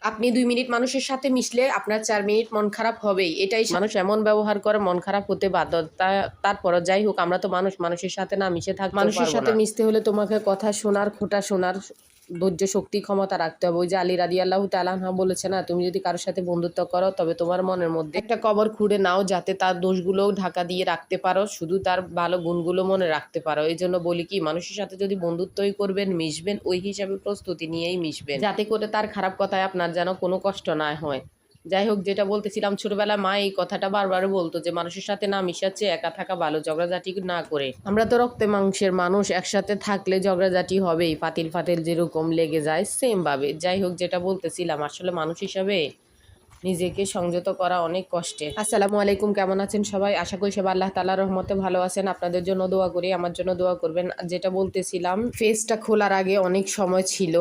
আপনি ২ মিনিট মানুষের সাথে মিশলে আপনার ৪ মিনিট মন খারাপ হবেই। এটাই মানুষ এমন ব্যবহার করে মন খারাপ হতে বাধ্য। তারপরও যাই হোক আমরা তো মানুষ, মানুষের সাথে না মিশে থাকতে পারব না। মানুষের সাথে মিশতে হলে তোমাকে কথা শোনার, খোঁটা শোনার ধৈর্য শক্তি ক্ষমতা রাখতে হবে। ওই যে আলী রাদিয়াল্লাহু তাআলা আনহু বলেছে না, তুমি যদি কারোর সাথে বন্ধুত্ব করো তবে তোমার মনের মধ্যে একটা কবর খুঁড়ে নাও, যাতে তার দোষগুলোও ঢাকা দিয়ে রাখতে পারো, শুধু তার ভালো গুণগুলো মনে রাখতে পারো। এই জন্য বলি কি, মানুষের সাথে যদি বন্ধুত্বই করবেন, মিশবেন, ওই হিসাবে প্রস্তুতি নিয়েই মিশবেন, যাতে করে তার খারাপ কথায় আপনার যেন কোনো কষ্ট না হয়। যাই হোক, যেটা বলতেছিলাম, ছোটবেলায় মা এই কথাটা বারবার বলতো যে মানুষের সাথে না মিশার চেয়ে একা থাকা ভালো, ঝগড়াঝাটি না করে। আমরা তো রক্তে মাংসের মানুষ, একসাথে থাকলে ঝগড়াঝাটি হবেই, পাতিল ফাতিল যেরকম লেগে যায় সেম ভাবে। যাই হোক, যেটা বলতেছিলাম, আসলে মানুষ হিসাবে নিজেকে সংযত করা অনেক কষ্টের। আসসালামু আলাইকুম, কেমন আছেন সবাই? আশা করি সবাই আল্লাহ তাআলার রহমতে ভালো আছেন। আপনাদের জন্য দোয়া করি, আমার জন্য দোয়া করবেন। যেটা বলতেছিলাম, ফেসটা খোলার আগে অনেক সময় ছিল,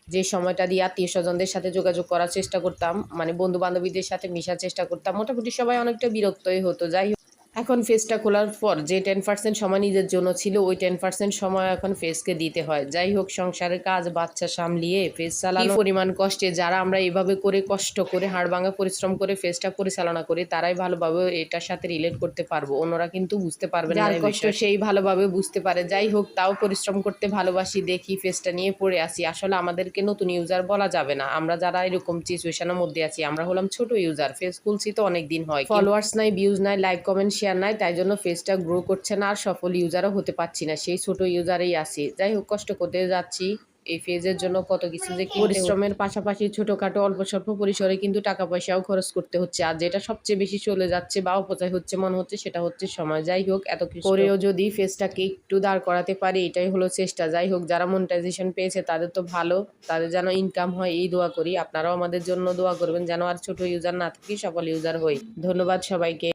যে সময়টা দিয়ে আত্মীয় স্বজনদের সাথে যোগাযোগ করার চেষ্টা করতাম, মানে বন্ধু বান্ধবীদের সাথে মিশার চেষ্টা করতাম। মোটামুটি সবাই অনেকটা বিরক্তই হতো। যাই হোক, এখন ফেসটা খোলার পর যে 10% সময় নিজের জন্য ছিল, ওই 10% সময় এখন ফেসকে দিতে হয়। যাই হোক, সংসারের কাজ বাচ্চা সামলিয়ে ফেস চালানো পরিমাণ কষ্টে, যারা আমরা এইভাবে করে কষ্ট করে হাড়ভাঙা পরিশ্রম করে ফেসটা পরিচালনা করি, তারাই ভালোভাবে এটার সাথে রিলেট করতে পারবো। অন্যরা কিন্তু বুঝতে পারবে না, যার কষ্ট সেই ভালোভাবে বুঝতে পারে। যাই হোক, তাও পরিশ্রম করতে ভালোবাসি দেখি ফেসটা নিয়ে পড়ে আসি। আসলে আমাদেরকে নতুন ইউজার বলা যাবে না, আমরা যারা এরকম সিচুয়েশনের মধ্যে আছি, আমরা হলাম ছোট ইউজার। ফেস খুলছি তো অনেক দিন হয়, ফলোয়ার্স নাই, ভিউজ নাই, লাইক কমেন্ট শেয়ার নাই, তাই জন্য ফেসটা গ্রো করছে না, আর সফল ইউজারও হতে পারছি না, সেই ছোট ইউজারেই আছি। যাই হোক, কষ্ট করতে যাচ্ছি এই ফেজের জন্য, কত কিছু যে পরিশ্রমের পাশাপাশি ছোটখাটো অল্প স্বল্প পরিসরে কিন্তু টাকা পয়সাও খরচ করতে হচ্ছে। আর যেটা সবচেয়ে বেশি চলে যাচ্ছে বা অপচয় হচ্ছে মনে হচ্ছে, সেটা হচ্ছে সময়। যাই হোক, এত কিছু করেও যদি ফেসটাকে একটু দাঁড় করাতে পারি, এটাই হলো চেষ্টা। যাই হোক, যারা মনিটাইজেশন পেয়েছে তাদের তো ভালো, তাদের যেন ইনকাম হয় এই দোয়া করি। আপনারাও আমাদের জন্য দোয়া করবেন, যেন আর ছোট ইউজার না থাকি, সফল ইউজার হই। ধন্যবাদ সবাইকে।